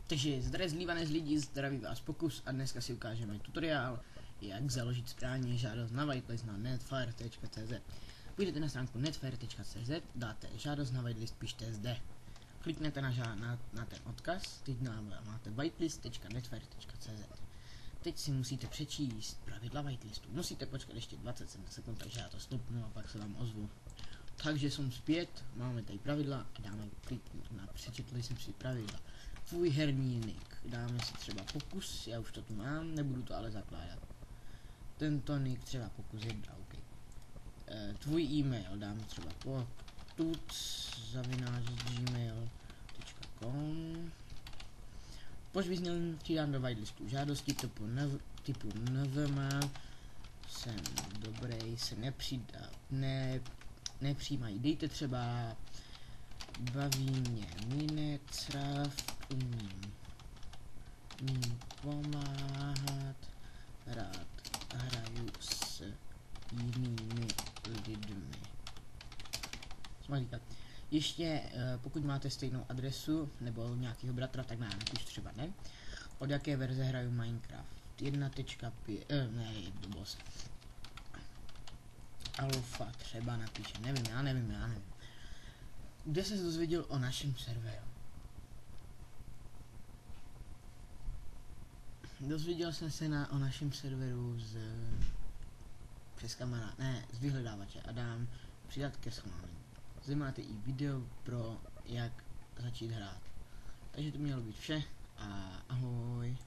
Takže zlívané z lidí, zdraví vás Pokus a dneska si ukážeme tutoriál, jak založit správně žádost na whitelist na netfire.cz. Půjdete na stránku netfire.cz, dáte žádost na whitelist, pište zde. Kliknete na ten odkaz, teď máte whitelist.netfire.cz. Teď si musíte přečíst pravidla whitelistu. Musíte počkat ještě 27 sekund, takže já to stopnu a pak se vám ozvu. Takže jsem zpět, máme tady pravidla a dáme klik na přečetli jsem si pravidla. Tvůj herní nick, dáme si třeba Pokus, já už to tu mám, nebudu to ale zakládat. Tento nick třeba Pokus 1, OK. Tvůj e-mail dáme třeba potuc@gmail.com. Pošť vyznění ti dám do whitelistu žádosti typu NVM, jsem dobrý, se nepřijímají, dejte třeba baví mě Minecraft, umím pomáhat, rád hraju s jinými lidmi. Ještě pokud máte stejnou adresu nebo nějakého bratra, tak nám napiš třeba ne. Od jaké verze hraju Minecraft? 1.5, ne, blbost. Alfa třeba napíše, nevím, já nevím. Kde se dozvěděl o našem serveru? Dozvěděl jsem se o našem serveru přes kamarád, ne, z vyhledávače a dám přidat ke schválení. Zde máte i video pro jak začít hrát. Takže to mělo být vše a ahoj.